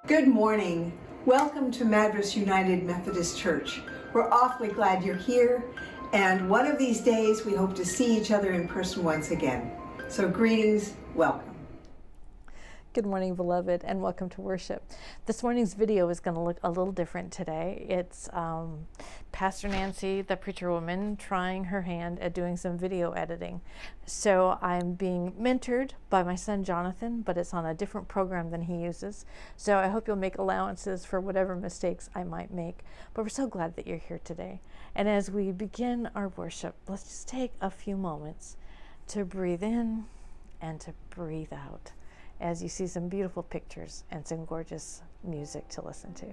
Good morning. Welcome to Madras United Methodist Church. We're awfully glad you're here, and one of these days we hope to see each other in person once again. So greetings, welcome. Good morning, beloved, and welcome to worship. This morning's video is going to look a little different today. It's Pastor Nancy, the preacher woman, trying her hand at doing some video editing. So I'm being mentored by my son Jonathan, but it's on a different program than he uses. So I hope you'll make allowances for whatever mistakes I might make. But we're so glad that you're here today. And as we begin our worship, let's just take a few moments to breathe in and to breathe out, as you see some beautiful pictures and some gorgeous music to listen to.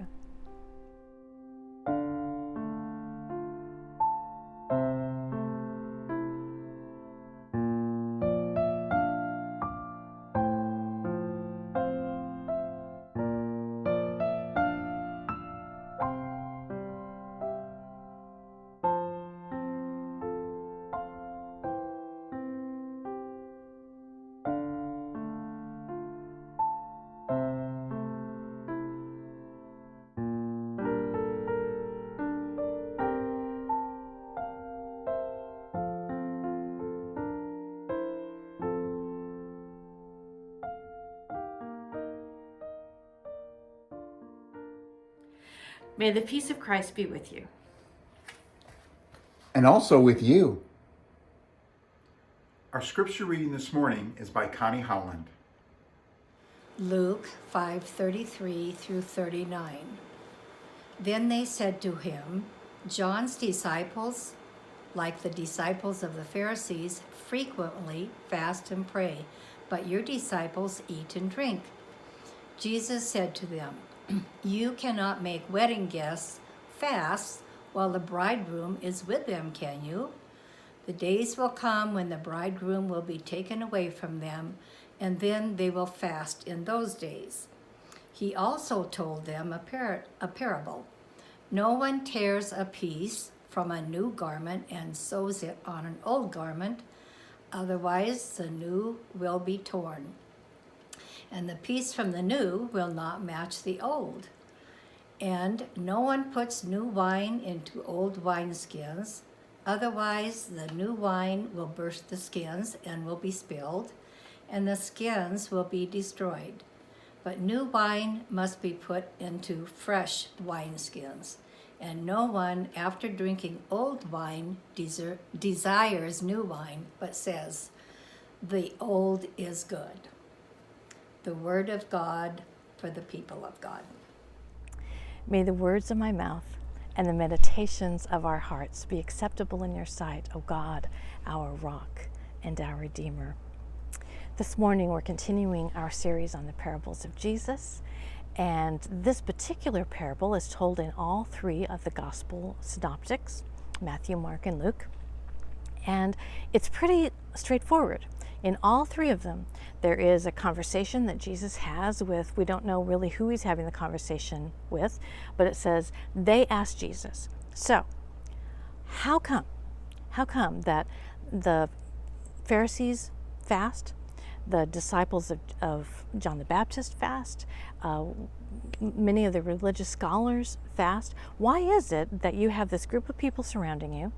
May the peace of Christ be with you. And also with you. Our scripture reading this morning is by Connie Howland. Luke 5:33 through 39. Then they said to him, John's disciples, like the disciples of the Pharisees, frequently fast and pray, but your disciples eat and drink. Jesus said to them, You cannot make wedding guests fast while the bridegroom is with them, can you? The days will come when the bridegroom will be taken away from them, and then they will fast in those days. He also told them a parable. No one tears a piece from a new garment and sews it on an old garment, otherwise the new will be torn, and the piece from the new will not match the old. And no one puts new wine into old wineskins, otherwise the new wine will burst the skins and will be spilled, and the skins will be destroyed. But new wine must be put into fresh wineskins, and no one, after drinking old wine, desires new wine, but says, The old is good. The word of God for the people of God. May the words of my mouth and the meditations of our hearts be acceptable in your sight, O God, our rock and our Redeemer. This morning we're continuing our series on the parables of Jesus, and this particular parable is told in all three of the gospel synoptics, Matthew, Mark, and Luke. And it's pretty straightforward. In all three of them, there is a conversation that Jesus has with, we don't know really who he's having the conversation with, but it says, they asked Jesus, so, how come that the Pharisees fast, the disciples of John the Baptist fast, many of the religious scholars fast? Why is it that you have this group of people surrounding you,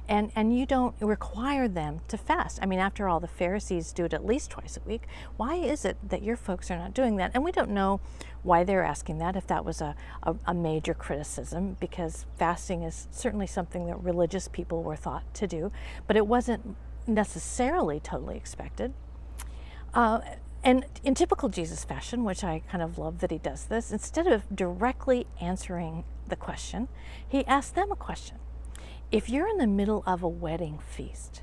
and you don't require them to fast? I mean, after all, the Pharisees do it at least twice a week. Why is it that your folks are not doing that? And we don't know why they're asking that, if that was a major criticism, because fasting is certainly something that religious people were thought to do, but it wasn't necessarily totally expected. And in typical Jesus fashion, which I kind of love that he does this, instead of directly answering the question, he asks them a question. If you're in the middle of a wedding feast,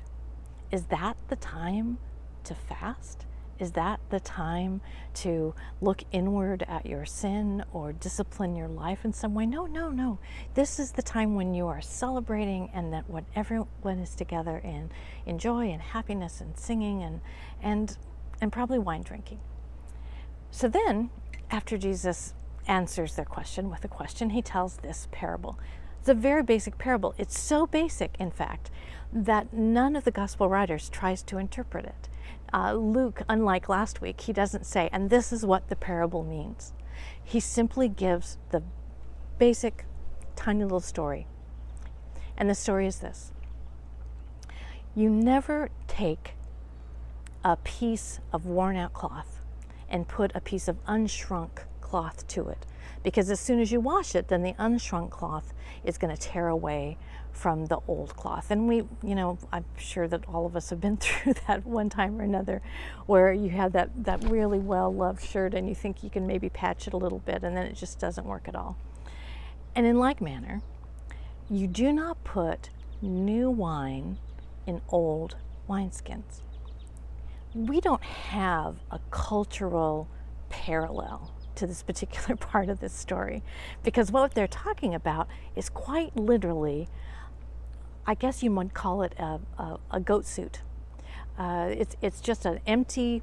is that the time to fast? Is that the time to look inward at your sin or discipline your life in some way? No. This is the time when you are celebrating, and that when everyone is together in joy and happiness and singing and probably wine drinking. So then, after Jesus answers their question with a question, he tells this parable. It's a very basic parable. It's so basic, in fact, that none of the gospel writers tries to interpret it. Luke, unlike last week, he doesn't say, and this is what the parable means. He simply gives the basic, tiny little story. And the story is this. You never take a piece of worn out cloth and put a piece of unshrunk cloth to it, because as soon as you wash it, then the unshrunk cloth is going to tear away from the old cloth. And I'm sure that all of us have been through that one time or another, where you have that really well-loved shirt and you think you can maybe patch it a little bit, and then it just doesn't work at all. And in like manner, you do not put new wine in old wineskins. We don't have a cultural parallel to this particular part of this story, because what they're talking about is quite literally, I guess you might call it a goat suit. It's just an empty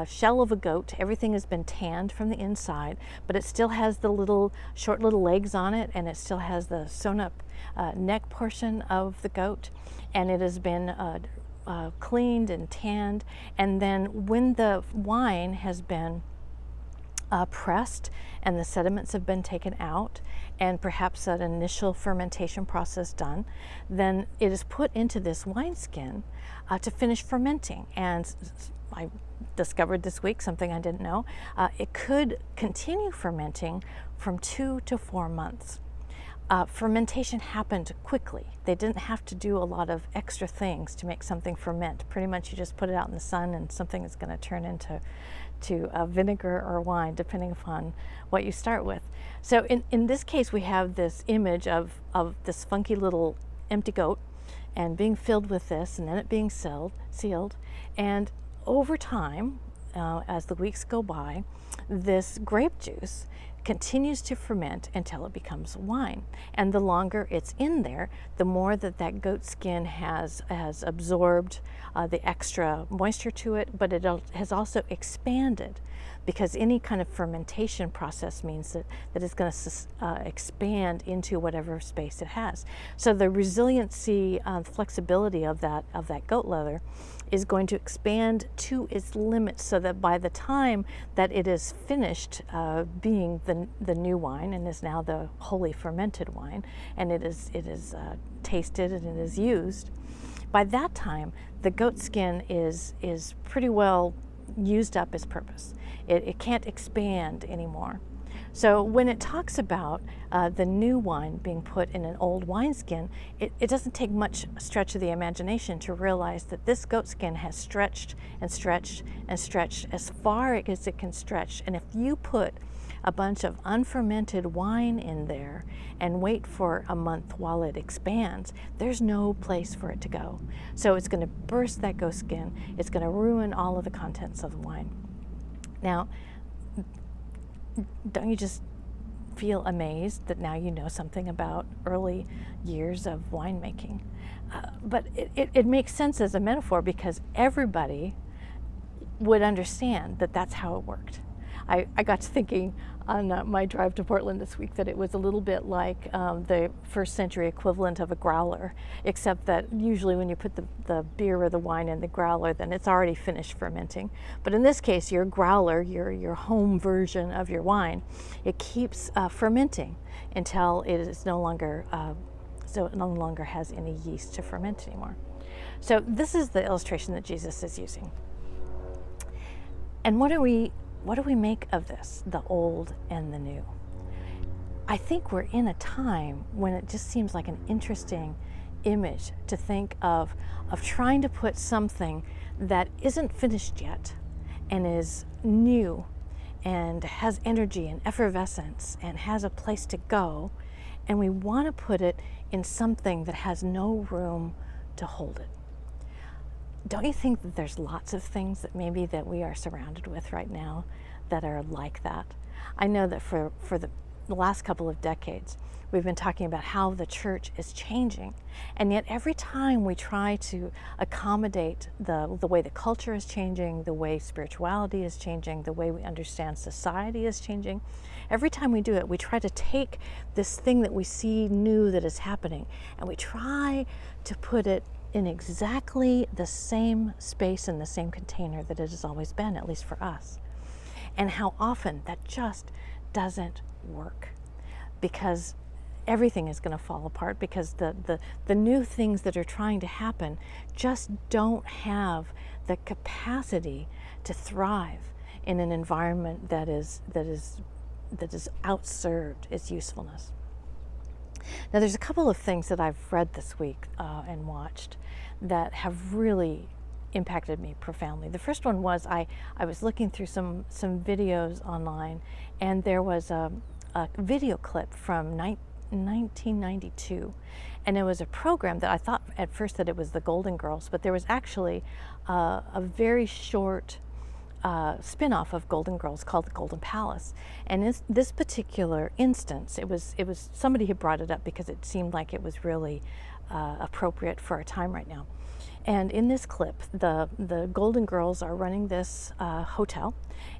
shell of a goat. Everything has been tanned from the inside, but it still has the short little legs on it, and it still has the sewn up neck portion of the goat, and it has been cleaned and tanned. And then when the wine has been pressed and the sediments have been taken out, and perhaps an initial fermentation process done, then it is put into this wineskin to finish fermenting. And I discovered this week something I didn't know. It could continue fermenting from 2 to 4 months. Fermentation happened quickly. They didn't have to do a lot of extra things to make something ferment. Pretty much you just put it out in the sun and something is going to turn into vinegar or wine, depending upon what you start with. So in this case, we have this image of this funky little empty goat and being filled with this, and then it being sealed. And over time, as the weeks go by, this grape juice continues to ferment until it becomes wine. And the longer it's in there, the more that goat skin has absorbed the extra moisture to it, but it has also expanded, because any kind of fermentation process means that it's going to expand into whatever space it has. So the resiliency, flexibility of that goat leather is going to expand to its limits, so that by the time that it is finished being the new wine and is now the wholly fermented wine, and it is tasted and it is used, by that time the goat skin is pretty well used up its purpose. It can't expand anymore. So when it talks about the new wine being put in an old wineskin, it doesn't take much stretch of the imagination to realize that this goat skin has stretched and stretched and stretched as far as it can stretch. And if you put a bunch of unfermented wine in there and wait for a month while it expands, there's no place for it to go. So it's going to burst that goat skin. It's going to ruin all of the contents of the wine. Now, don't you just feel amazed that now you know something about early years of winemaking? But it makes sense as a metaphor, because everybody would understand that that's how it worked. I got to thinking on my drive to Portland this week that it was a little bit like the first century equivalent of a growler, except that usually when you put the beer or the wine in the growler, then it's already finished fermenting. But in this case, your growler, your home version of your wine, it keeps fermenting until it is no longer has any yeast to ferment anymore. So this is the illustration that Jesus is using. And what do we make of this, the old and the new? I think we're in a time when it just seems like an interesting image to think of trying to put something that isn't finished yet and is new and has energy and effervescence and has a place to go, and we want to put it in something that has no room to hold it. Don't you think that there's lots of things that maybe that we are surrounded with right now that are like that? I know that for the last couple of decades, we've been talking about how the church is changing, and yet every time we try to accommodate the way the culture is changing, the way spirituality is changing, the way we understand society is changing, every time we do it, we try to take this thing that we see new that is happening, and we try to put it in exactly the same space and the same container that it has always been, at least for us. And how often that just doesn't work, because everything is going to fall apart, because the new things that are trying to happen just don't have the capacity to thrive in an environment that is outserved its usefulness. Now, there's a couple of things that I've read this week and watched that have really impacted me profoundly. The first one was I was looking through some videos online, and there was a video clip from 1992, and it was a program that I thought at first that it was the Golden Girls, but there was actually a very short spin-off of Golden Girls called the Golden Palace. And in this particular instance, it was somebody who brought it up because it seemed like it was really appropriate for our time right now. And in this clip, the Golden Girls are running this hotel,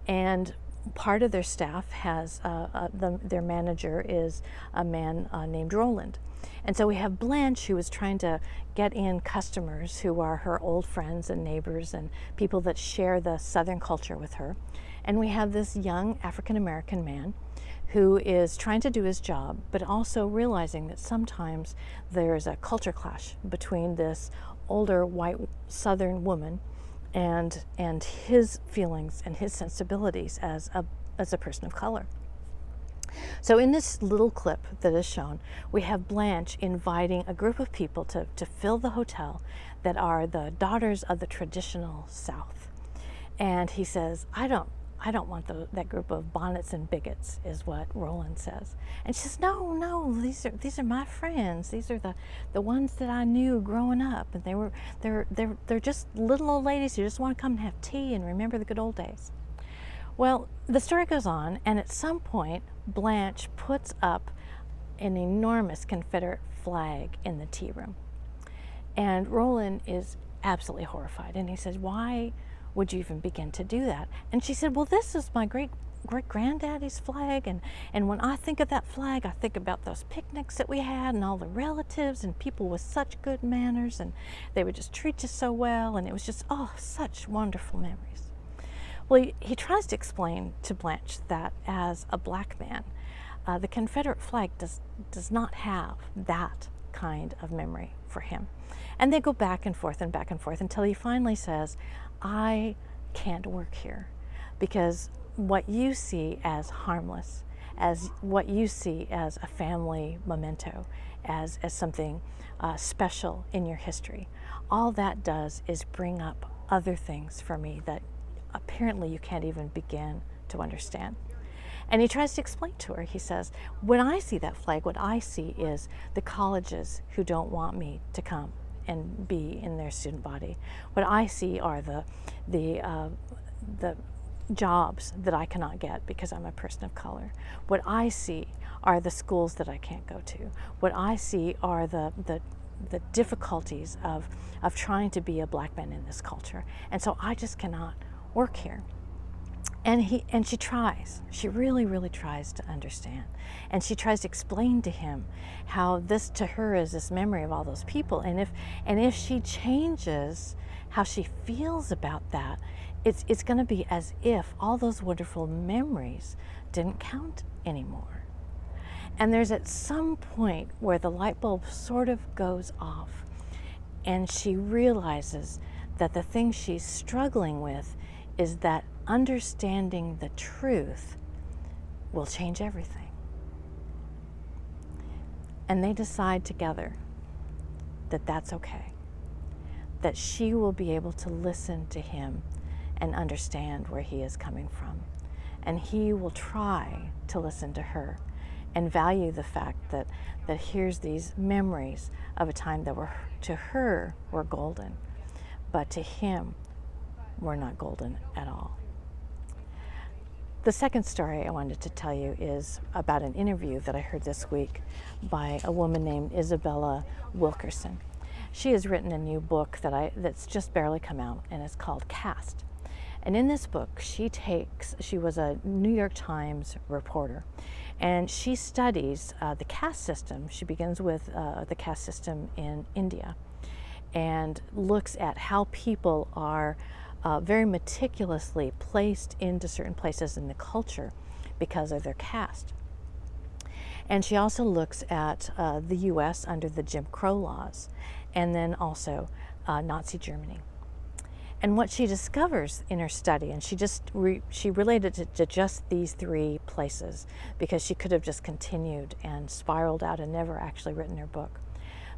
and part of their staff has their manager is a man named Roland. And so we have Blanche, who is trying to get in customers who are her old friends and neighbors and people that share the Southern culture with her. And we have this young African-American man who is trying to do his job, but also realizing that sometimes there's a culture clash between this older white Southern woman and his feelings and his sensibilities as a person of color. So in this little clip that is shown, we have Blanche inviting a group of people to fill the hotel that are the daughters of the traditional South. And he says, I don't want that group of bonnets and bigots, is what Roland says. And she says, no, these are my friends. These are the ones that I knew growing up, and they're just little old ladies who just want to come and have tea and remember the good old days. Well, the story goes on, and at some point, Blanche puts up an enormous Confederate flag in the tea room. And Roland is absolutely horrified, and he says, why would you even begin to do that? And she said, well, this is my great-granddaddy's flag, and when I think of that flag, I think about those picnics that we had and all the relatives and people with such good manners, and they would just treat you so well, and it was just, such wonderful memories. Well, he tries to explain to Blanche that as a black man, the Confederate flag does not have that kind of memory for him. And they go back and forth until he finally says, I can't work here, because what you see as harmless, as what you see as a family memento, as something special in your history, all that does is bring up other things for me that apparently you can't even begin to understand. And he tries to explain to her, he says, when I see that flag, what I see is the colleges who don't want me to come and be in their student body. What I see are the jobs that I cannot get because I'm a person of color. What I see are the schools that I can't go to. What I see are the difficulties of trying to be a black man in this culture. And so I just cannot work here. And she tries. She really, really tries to understand. And she tries to explain to him how this to her is this memory of all those people. And if she changes how she feels about that, it's going to be as if all those wonderful memories didn't count anymore. And there's at some point where the light bulb sort of goes off, and she realizes that the thing she's struggling with is that understanding the truth will change everything. And they decide together that that's okay, that she will be able to listen to him and understand where he is coming from. And he will try to listen to her and value the fact that here's these memories of a time that were, to her, were golden, but to him were not golden at all. The second story I wanted to tell you is about an interview that I heard this week by a woman named Isabella Wilkerson. She has written a new book that's just barely come out, and it's called Caste. And in this book, she was a New York Times reporter, and she studies the caste system. She begins with the caste system in India. and looks at how people are very meticulously placed into certain places in the culture because of their caste. And she also looks at the U.S. under the Jim Crow laws, and then also Nazi Germany. And what she discovers in her study, and she related it to just these three places because she could have just continued and spiraled out and never actually written her book.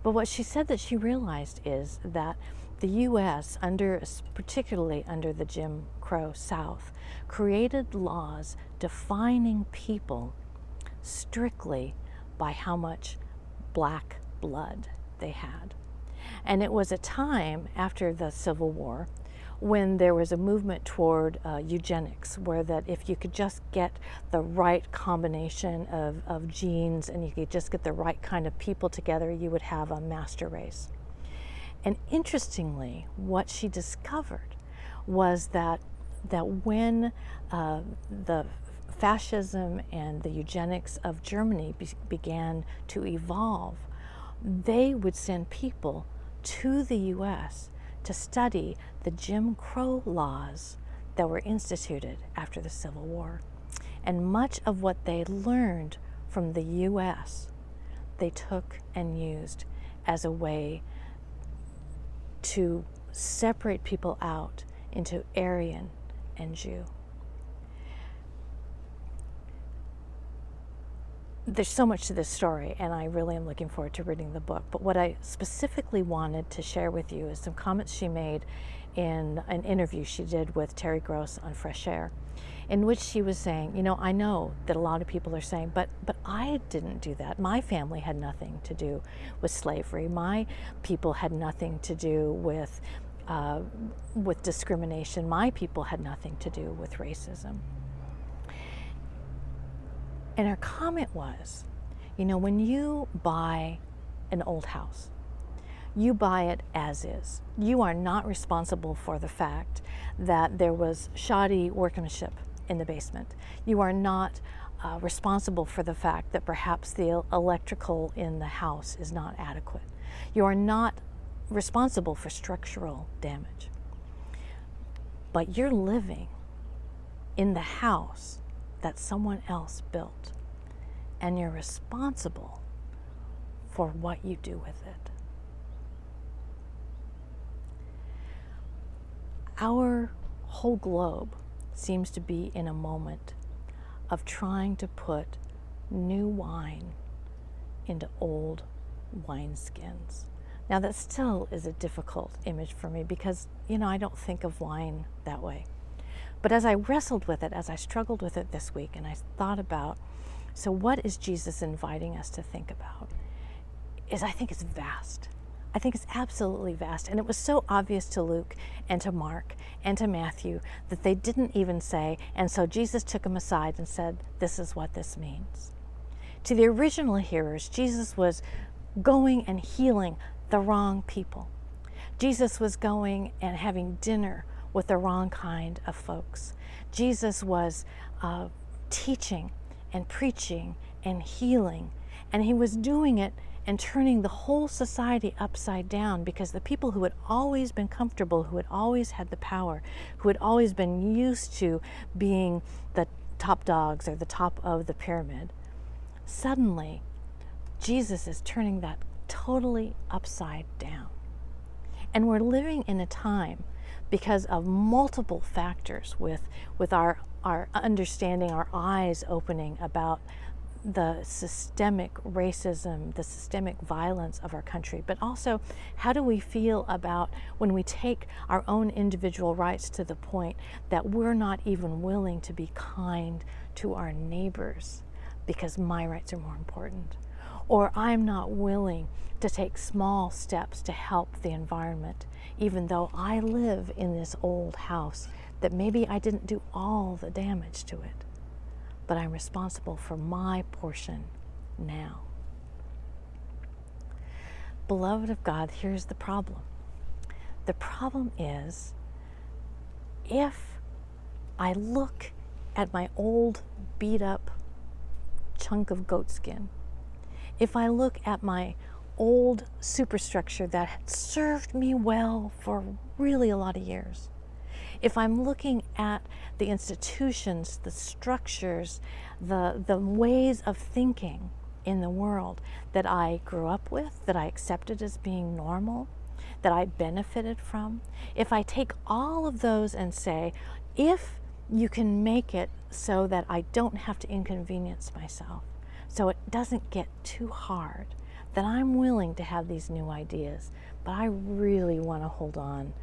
But what she said that she realized is that the U.S., particularly under the Jim Crow South, created laws defining people strictly by how much black blood they had. And it was a time after the Civil War when there was a movement toward eugenics, where that if you could just get the right combination of genes and you could just get the right kind of people together, you would have a master race. And interestingly, what she discovered was that when the fascism and the eugenics of Germany began to evolve, they would send people to the U.S. to study the Jim Crow laws that were instituted after the Civil War. And much of what they learned from the U.S., they took and used as a way to separate people out into Aryan and Jew. There's so much to this story, and I really am looking forward to reading the book. But what I specifically wanted to share with you is some comments she made in an interview she did with Terry Gross on Fresh Air, in which she was saying, I know that a lot of people are saying, but I didn't do that. My family had nothing to do with slavery. My people had nothing to do with discrimination. My people had nothing to do with racism. And her comment was, when you buy an old house, you buy it as is. You are not responsible for the fact that there was shoddy workmanship in the basement. You are not responsible for the fact that perhaps the electrical in the house is not adequate. You are not responsible for structural damage. But you're living in the house that someone else built, and you're responsible for what you do with it. Our whole globe seems to be in a moment of trying to put new wine into old wineskins. Now that still is a difficult image for me because, I don't think of wine that way. But as I wrestled with it, as I struggled with it this week, and I thought about, so what is Jesus inviting us to think about? I think it's vast. I think it's absolutely vast. And it was so obvious to Luke and to Mark and to Matthew that they didn't even say, and so Jesus took them aside and said, this is what this means. To the original hearers, Jesus was going and healing the wrong people. Jesus was going and having dinner with the wrong kind of folks. Jesus was teaching and preaching and healing, and he was doing it and turning the whole society upside down because the people who had always been comfortable, who had always had the power, who had always been used to being the top dogs or the top of the pyramid, suddenly Jesus is turning that totally upside down. And we're living in a time because of multiple factors with our understanding, our eyes opening about the systemic racism, the systemic violence of our country, but also how do we feel about when we take our own individual rights to the point that we're not even willing to be kind to our neighbors because my rights are more important, or I'm not willing to take small steps to help the environment even though I live in this old house that maybe I didn't do all the damage to it, but I'm responsible for my portion now. Beloved of God, here's the problem. The problem is, if I look at my old beat up chunk of goat skin, if I look at my old superstructure that had served me well for really a lot of years, if I'm looking at the institutions, the structures, the ways of thinking in the world that I grew up with, that I accepted as being normal, that I benefited from, if I take all of those and say, if you can make it so that I don't have to inconvenience myself, so it doesn't get too hard, then I'm willing to have these new ideas, but I really want to hold on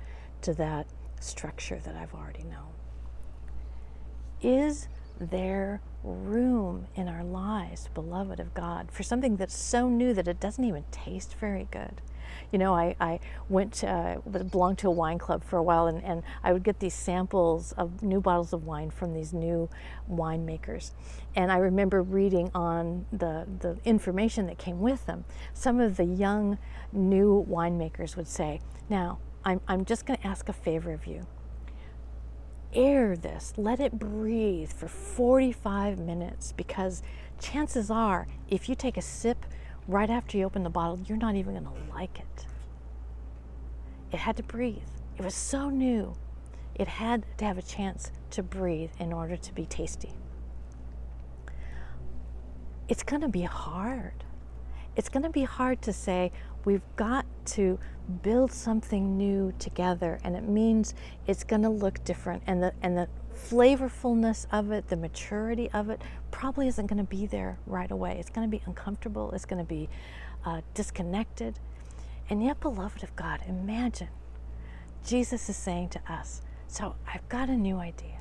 to that structure that I've already known. Is there room in our lives, beloved of God, for something that's so new that it doesn't even taste very good? You know, I belonged to a wine club for a while, and I would get these samples of new bottles of wine from these new winemakers. And I remember reading on the information that came with them. Some of the young new winemakers would say, now, I'm just going to ask a favor of you. Air this, let it breathe for 45 minutes, because chances are, if you take a sip right after you open the bottle, you're not even going to like it. It had to breathe. It was so new. It had to have a chance to breathe in order to be tasty. It's going to be hard. It's going to be hard to say, we've got to build something new together, and it means it's going to look different, and the flavorfulness of it, the maturity of it, probably isn't going to be there right away. It's going to be uncomfortable. It's going to be disconnected. And yet, beloved of God, imagine Jesus is saying to us, so I've got a new idea.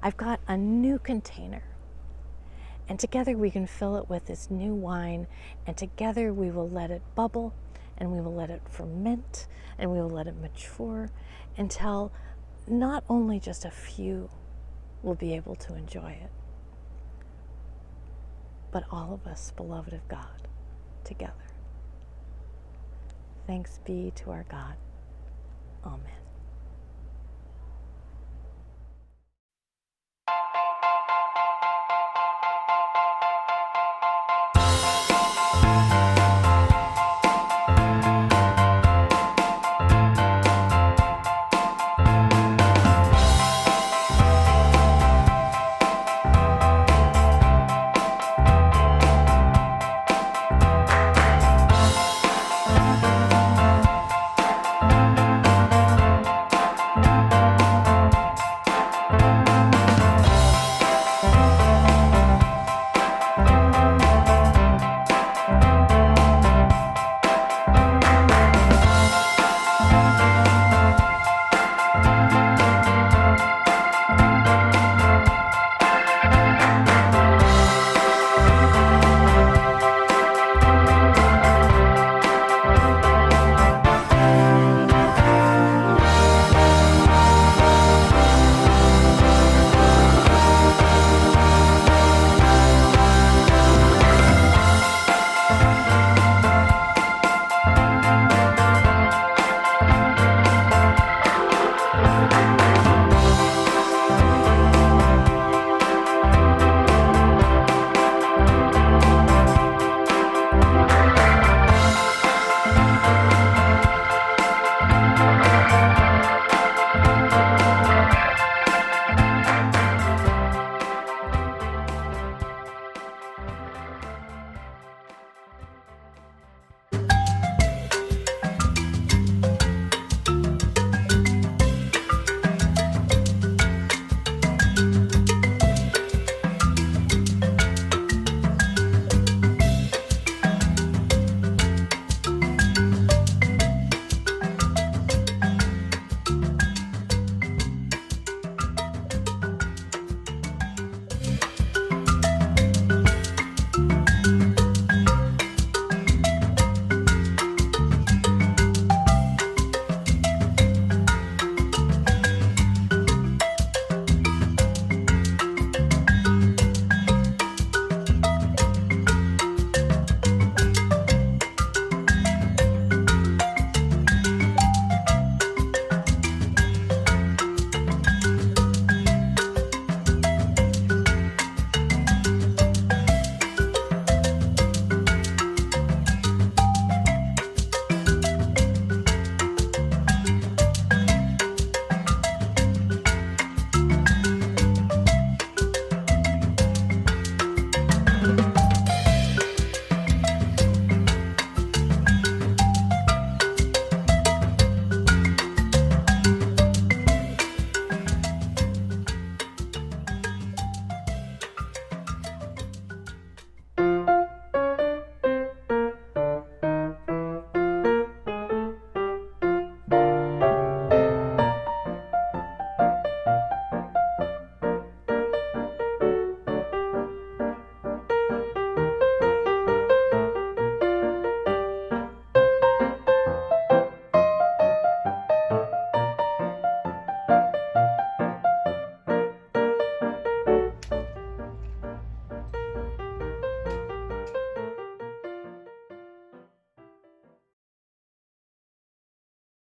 I've got a new container. And together we can fill it with this new wine, and together we will let it bubble, and we will let it ferment, and we will let it mature until not only just a few will be able to enjoy it, but all of us, beloved of God, together. Thanks be to our God. Amen.